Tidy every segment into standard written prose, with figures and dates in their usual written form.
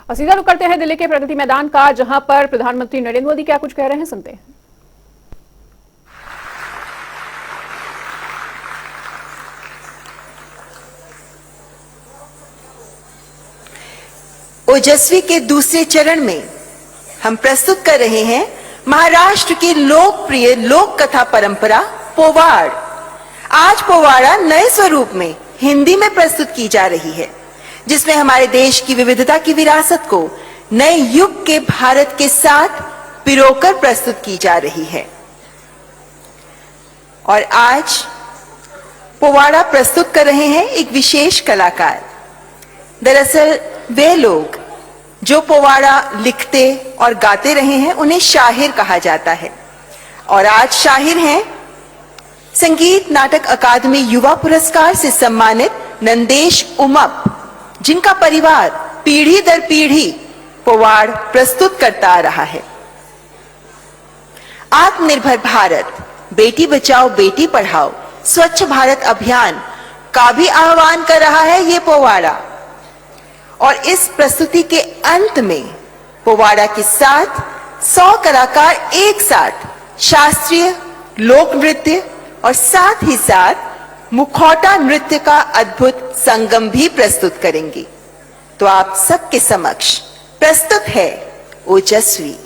और सीधा रुख करते हैं दिल्ली के प्रगति मैदान का, जहां पर प्रधानमंत्री नरेंद्र मोदी क्या कुछ कह रहे हैं, सुनते हैं। ओजस्वी के दूसरे चरण में हम प्रस्तुत कर रहे हैं महाराष्ट्र की लोकप्रिय लोक कथा परंपरा पोवाड़। आज पोवाड़ा नए स्वरूप में हिंदी में प्रस्तुत की जा रही है, जिसमें हमारे देश की विविधता की विरासत को नए युग के भारत के साथ पिरोकर प्रस्तुत की जा रही है। और आज पोवाड़ा प्रस्तुत कर रहे हैं एक विशेष कलाकार। दरअसल वे लोग जो पोवाड़ा लिखते और गाते रहे हैं उन्हें शाहिर कहा जाता है, और आज शाहिर हैं संगीत नाटक अकादमी युवा पुरस्कार से सम्मानित नंदेश उमप, जिनका परिवार पीढ़ी दर पीढ़ी पोवाड़ प्रस्तुत करता आ रहा है। आत्मनिर्भर भारत, बेटी बचाओ बेटी पढ़ाओ, स्वच्छ भारत अभियान का भी आह्वान कर रहा है ये पोवाड़ा। और इस प्रस्तुति के अंत में पोवाड़ा के साथ 100 कलाकार एक साथ शास्त्रीय लोक नृत्य और साथ ही साथ मुखौटा नृत्य का अद्भुत संगम भी प्रस्तुत करेंगे। तो आप सबके समक्ष प्रस्तुत है ओजस्वी।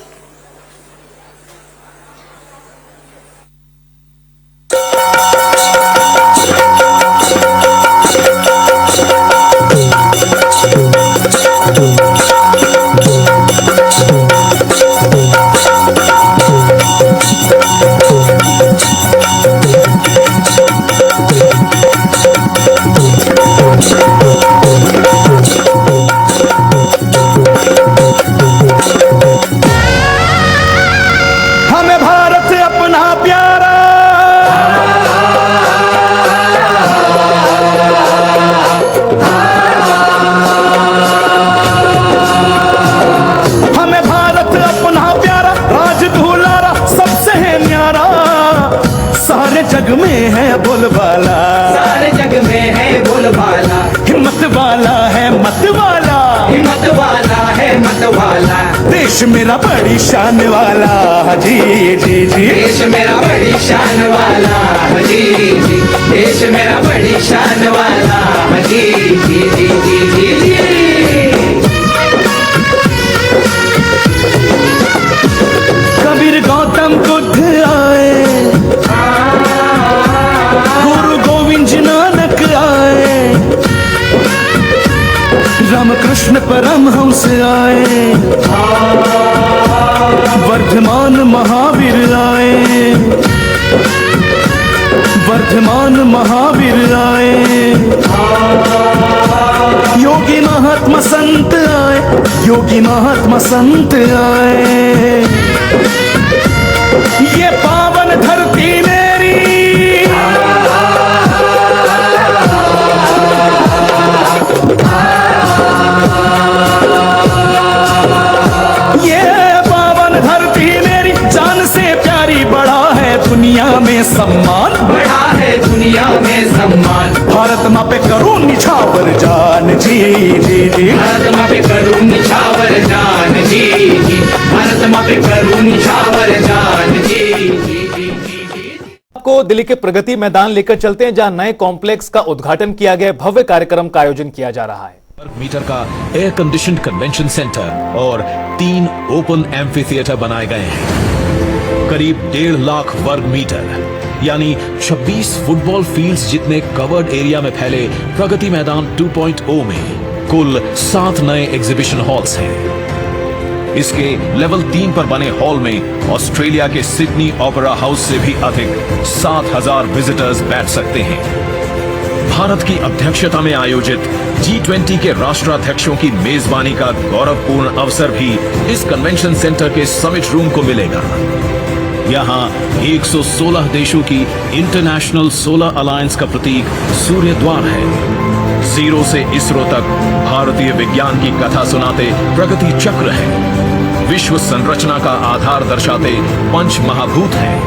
जग में है बोलबाला, सारे जग में है बोलबाला, हिम्मत वाला है मत वाला, हिम्मत वाला है मत वाला, देश मेरा बड़ी शान वाला, जी जी जी, देश मेरा बड़ी शान वाला, जी जी, देश मेरा बड़ी शान वाला, जी जी जी जी जी जी। कबीर गौतम बुद्ध आए, गुरु गोविंद जी नानक आए, रामकृष्ण परमहंस आए, वर्धमान महावीर आए, वर्धमान महावीर आए, योगी महात्मा संत आए, योगी महात्मा संत आए। ये पावन धरती मेरी, ये पावन धरती मेरी, जान से प्यारी, बड़ा है दुनिया में सम्मान, बड़ा है दुनिया में सम्मान, भारत माँ पे करूं निछावर जान, जी जी जी, भारत माँ पे करूं निछावर जान, जी जी, भारत माँ पे करूं निछावर जान, जी जी जी जी। आपको दिल्ली के प्रगति मैदान लेकर चलते हैं, जहां नए कॉम्प्लेक्स का उद्घाटन किया गया, भव्य कार्यक्रम का आयोजन किया जा रहा है। मीटर का एयर कंडीशन कन्वेंशन सेंटर और 3 ओपन एम्फी थिएटर बनाए गए हैं। करीब 1.5 लाख वर्ग मीटर यानी 26 फुटबॉल फील्ड्स जितने कवर्ड एरिया में फैले प्रगति मैदान 2.0 में कुल 7 नए एग्जीबिशन हॉल्स हैं। इसके लेवल 3 पर बने हॉल में ऑस्ट्रेलिया के सिडनी ओपेरा हाउस से भी अधिक 7,000 विजिटर्स बैठ सकते हैं। भारत की अध्यक्षता में आयोजित G20 के राष्ट्राध्यक्षों की मेजबानी का गौरवपूर्ण अवसर भी इस कन्वेंशन सेंटर के समिट रूम को मिलेगा। यहाँ 116 देशों की इंटरनेशनल सोलर अलायंस का प्रतीक सूर्य द्वार है। जीरो से इसरो तक भारतीय विज्ञान की कथा सुनाते प्रगति चक्र है। विश्व संरचना का आधार दर्शाते पंच महाभूत हैं।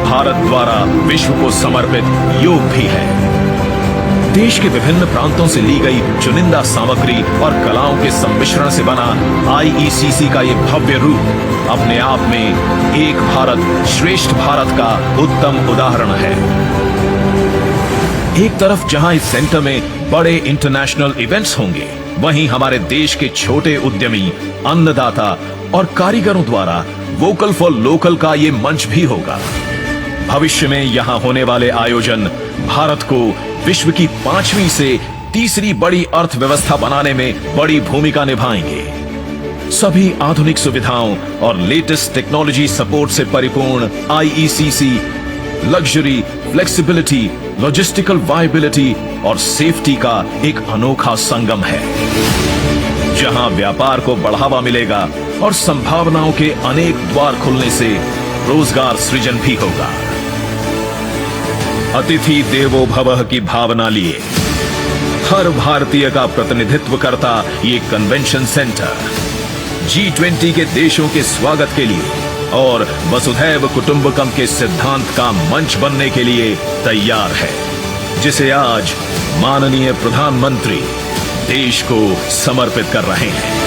भारत द्वारा विश्व को समर्पित योग भी है। देश के विभिन्न प्रांतों से ली गई चुनिंदा सामग्री और कलाओं के सम्मिश्रण से बना IECC का ये भव्य रूप अपने आप में एक भारत श्रेष्ठ भारत का उत्तम उदाहरण है। एक तरफ जहां इस सेंटर में बड़े इंटरनेशनल इवेंट्स होंगे, वहीं हमारे देश के छोटे उद्यमी, अन्नदाता और कारीगरों द्वारा वोकल फॉर लोकल का ये मंच भी होगा। भविष्य में यहां होने वाले आयोजन भारत को विश्व की 5वीं से तीसरी बड़ी अर्थव्यवस्था बनाने में बड़ी भूमिका निभाएंगे। सभी आधुनिक सुविधाओं और लेटेस्ट टेक्नोलॉजी सपोर्ट से परिपूर्ण IECC luxury, flexibility, logistical viability और सेफ्टी का एक अनोखा संगम है, जहां व्यापार को बढ़ावा मिलेगा और संभावनाओं के अनेक द्वार खुलने से रोजगार सृजन भी होगा। अतिथि देवो भवः की भावना लिए हर भारतीय का प्रतिनिधित्व करता ये कन्वेंशन सेंटर G20 के देशों के स्वागत के लिए और वसुधैव कुटुंबकम के सिद्धांत का मंच बनने के लिए तैयार है, जिसे आज माननीय प्रधानमंत्री देश को समर्पित कर रहे हैं।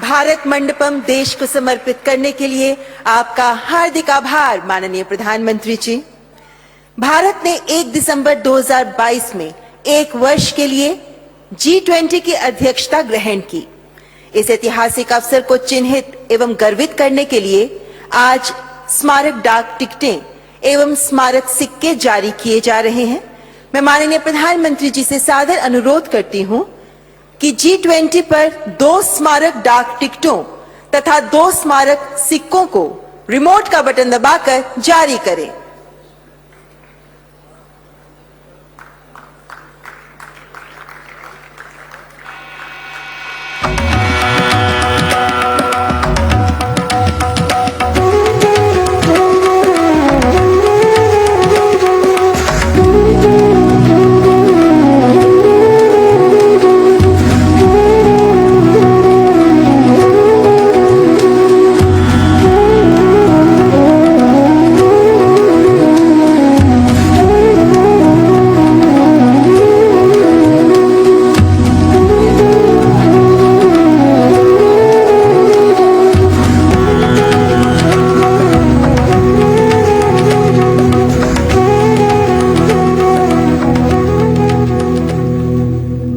भारत मंडपम देश को समर्पित करने के लिए आपका हार्दिक आभार माननीय प्रधानमंत्री जी। भारत ने 1 दिसंबर 2022 में एक वर्ष के लिए G20 की अध्यक्षता ग्रहण की। इस ऐतिहासिक अवसर को चिन्हित एवं गर्वित करने के लिए आज स्मारक डाक टिकटें एवं स्मारक सिक्के जारी किए जा रहे हैं। मैं माननीय प्रधानमंत्री जी से सादर अनुरोध करती हूं कि G20 पर 2 स्मारक डाक टिकटों तथा 2 स्मारक सिक्कों को रिमोट का बटन दबाकर जारी करें।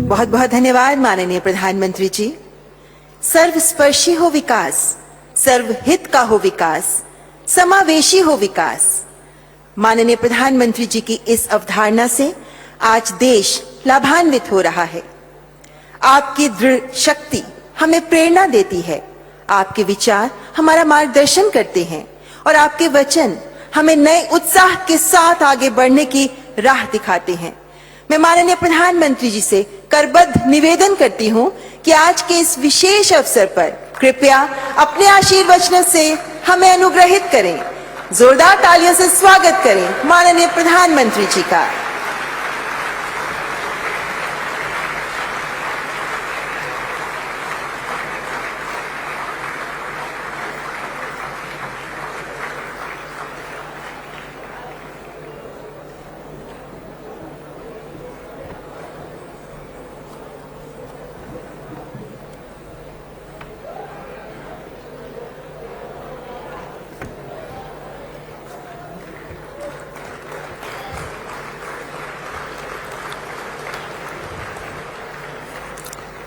बहुत बहुत धन्यवाद माननीय प्रधानमंत्री जी। सर्वस्पर्शी हो विकास, सर्वहित का हो विकास, समावेशी हो विकास। माननीय प्रधानमंत्री जी की इस अवधारणा से आज देश लाभान्वित हो रहा है। आपकी दृढ़ शक्ति हमें प्रेरणा देती है, आपके विचार हमारा मार्गदर्शन करते हैं और आपके वचन हमें नए उत्साह के साथ आगे बढ़ने की राह दिखाते हैं। मैं माननीय प्रधानमंत्री जी से करबद्ध निवेदन करती हूं कि आज के इस विशेष अवसर पर कृपया अपने आशीर्वचनों से हमें अनुग्रहित करें। जोरदार तालियों से स्वागत करें माननीय प्रधानमंत्री जी का।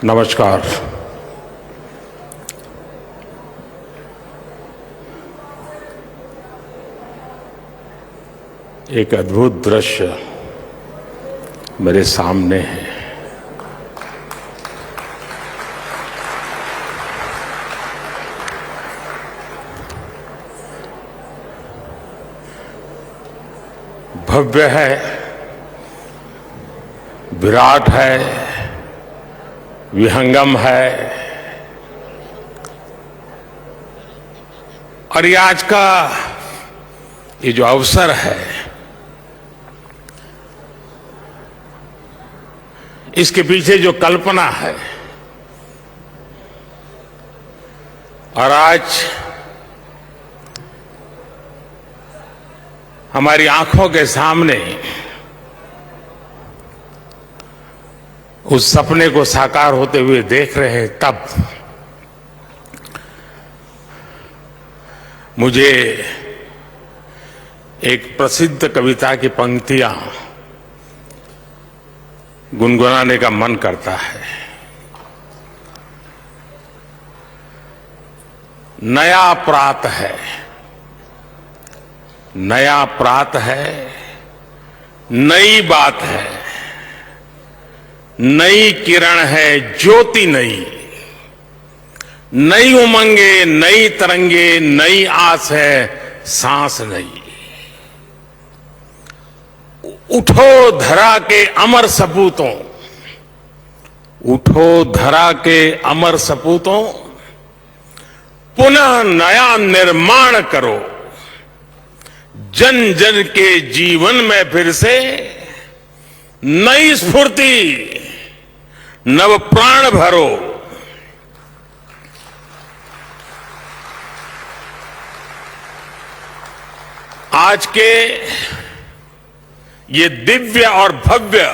नमस्कार। एक अद्भुत दृश्य मेरे सामने है। भव्य है, विराट है, विहंगम है और ये आज का ये जो अवसर है, इसके पीछे जो कल्पना है और आज हमारी आंखों के सामने उस सपने को साकार होते हुए देख रहे हैं, तब मुझे एक प्रसिद्ध कविता की पंक्तियां गुनगुनाने का मन करता है। नया प्रात है, नया प्रात है, नई बात है, नई किरण है, ज्योति नई, नई उमंगे, नई तरंगे, नई आस है, सांस नई। उठो धरा के अमर सपूतों, उठो धरा के अमर सपूतों, पुनः नया निर्माण करो, जन जन के जीवन में फिर से नई स्फूर्ति, नव प्राण भरो। आज के ये दिव्य और भव्य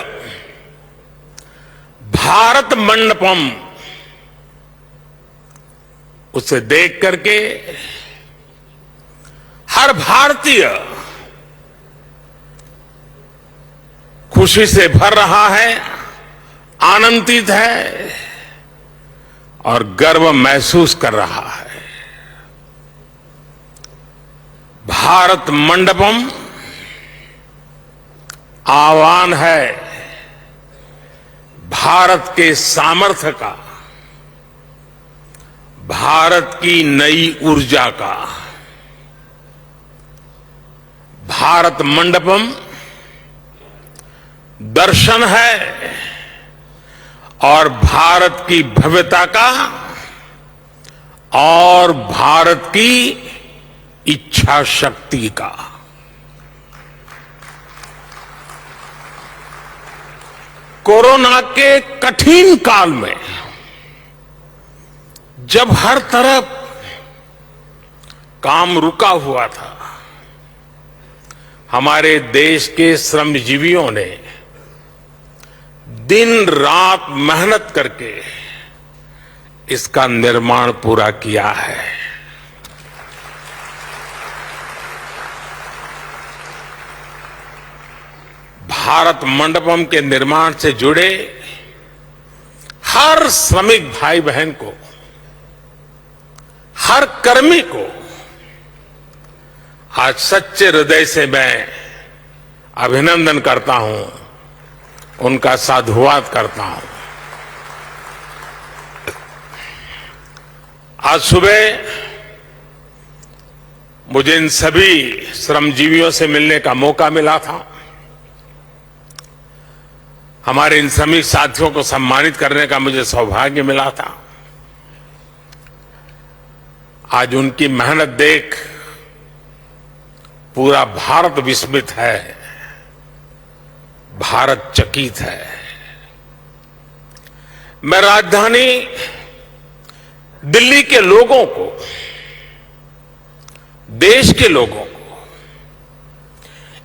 भारत मंडपम, उसे देख करके हर भारतीय खुशी से भर रहा है, आनंदित है और गर्व महसूस कर रहा है। भारत मंडपम आह्वान है भारत के सामर्थ्य का, भारत की नई ऊर्जा का। भारत मंडपम दर्शन है और भारत की भव्यता का और भारत की इच्छा शक्ति का। कोरोना के कठिन काल में जब हर तरफ काम रुका हुआ था, हमारे देश के श्रमजीवियों ने दिन रात मेहनत करके इसका निर्माण पूरा किया है। भारत मंडपम के निर्माण से जुड़े हर श्रमिक भाई बहन को, हर कर्मी को आज सच्चे हृदय से मैं अभिनंदन करता हूं, उनका साधुवाद करता हूं। आज सुबह मुझे इन सभी श्रमजीवियों से मिलने का मौका मिला था। हमारे इन श्रमिक साथियों को सम्मानित करने का मुझे सौभाग्य मिला था। आज उनकी मेहनत देख पूरा भारत विस्मित है, भारत चकित है। मैं राजधानी दिल्ली के लोगों को, देश के लोगों को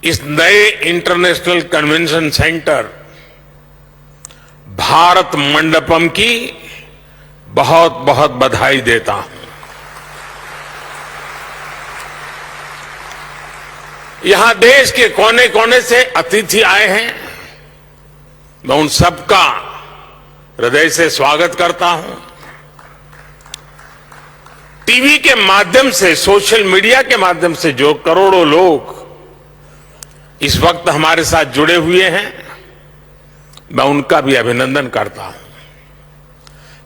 इस नए international convention centre Bharat Mandapam की बहुत बहुत बधाई देता हूं। यहां देश के कोने कोने से अतिथि आए हैं, मैं उन सबका हृदय से स्वागत करता हूं। टीवी के माध्यम से, सोशल मीडिया के माध्यम से जो करोड़ों लोग इस वक्त हमारे साथ जुड़े हुए हैं, मैं उनका भी अभिनंदन करता हूं।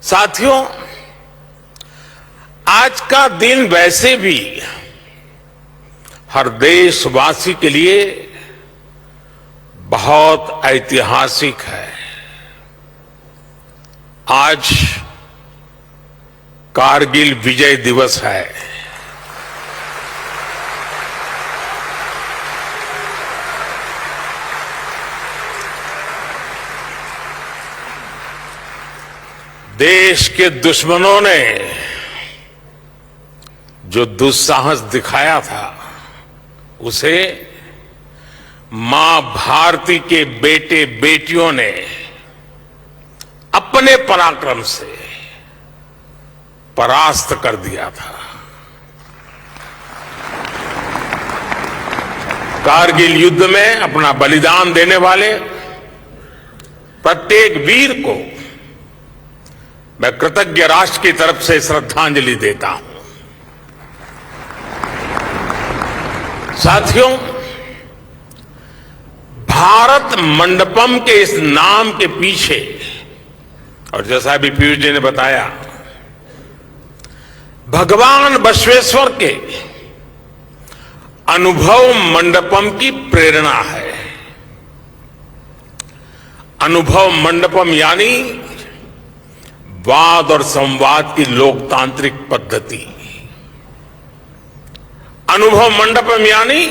साथियों, आज का दिन वैसे भी हर देशवासी के लिए बहुत ऐतिहासिक है। आज कारगिल विजय दिवस है। देश के दुश्मनों ने जो दुस्साहस दिखाया था उसे मां भारती के बेटे बेटियों ने अपने पराक्रम से परास्त कर दिया था। कारगिल युद्ध में अपना बलिदान देने वाले प्रत्येक वीर को मैं कृतज्ञ राष्ट्र की तरफ से श्रद्धांजलि देता हूं। साथियों, भारत मंडपम के इस नाम के पीछे, और जैसा अभी पीयूष जी ने बताया, भगवान बसवेश्वर के अनुभव मंडपम की प्रेरणा है। अनुभव मंडपम यानी वाद और संवाद की लोकतांत्रिक पद्धति। अनुभव मंडपम यानी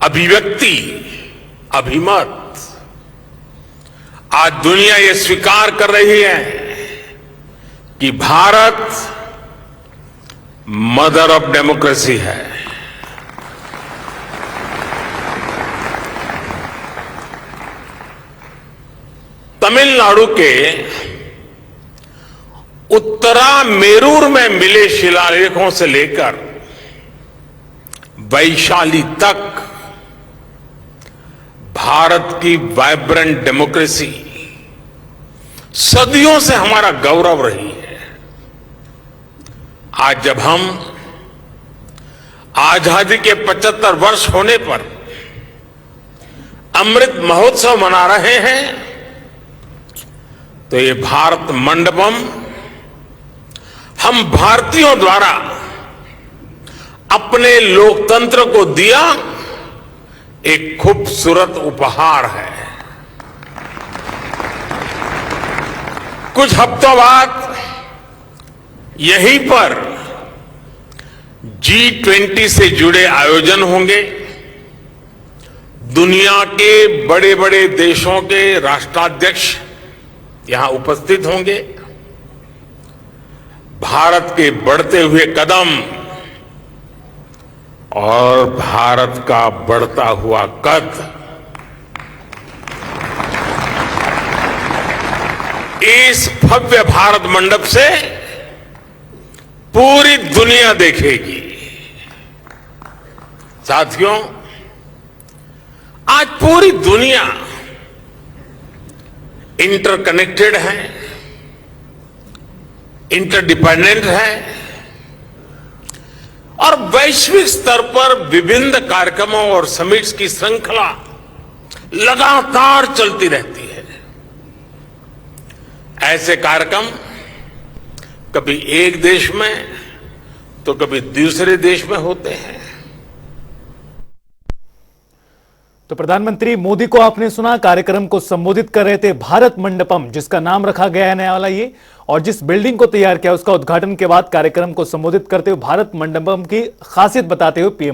अभिव्यक्ति, अभिमत। आज दुनिया ये स्वीकार कर रही है कि भारत मदर ऑफ डेमोक्रेसी है। तमिलनाडु के उत्तरा मेरूर में मिले शिलालेखों से लेकर वैशाली तक भारत की वाइब्रेंट डेमोक्रेसी सदियों से हमारा गौरव रही है। आज जब हम आजादी के 75 वर्ष होने पर अमृत महोत्सव मना रहे हैं, तो ये भारत मंडपम हम भारतीयों द्वारा अपने लोकतंत्र को दिया एक खूबसूरत उपहार है। कुछ हफ्तों बाद यहीं पर G20 से जुड़े आयोजन होंगे। दुनिया के बड़े बड़े देशों के राष्ट्राध्यक्ष यहां उपस्थित होंगे। भारत के बढ़ते हुए कदम और भारत का बढ़ता हुआ कद, इस भव्य भारत मंडप से पूरी दुनिया देखेगी। साथियों, आज पूरी दुनिया इंटरकनेक्टेड है, इंटरडिपेंडेंट है और वैश्विक स्तर पर विभिन्न कार्यक्रमों और समिट्स की श्रृंखला लगातार चलती रहती है। ऐसे कार्यक्रम कभी एक देश में तो कभी दूसरे देश में होते हैं। तो प्रधानमंत्री मोदी को आपने सुना, कार्यक्रम को संबोधित कर रहे थे। भारत मंडपम जिसका नाम रखा गया है नया वाला ये, और जिस बिल्डिंग को तैयार किया उसका उद्घाटन के बाद कार्यक्रम को संबोधित करते हुए भारत मंडपम की खासियत बताते हुए पीएम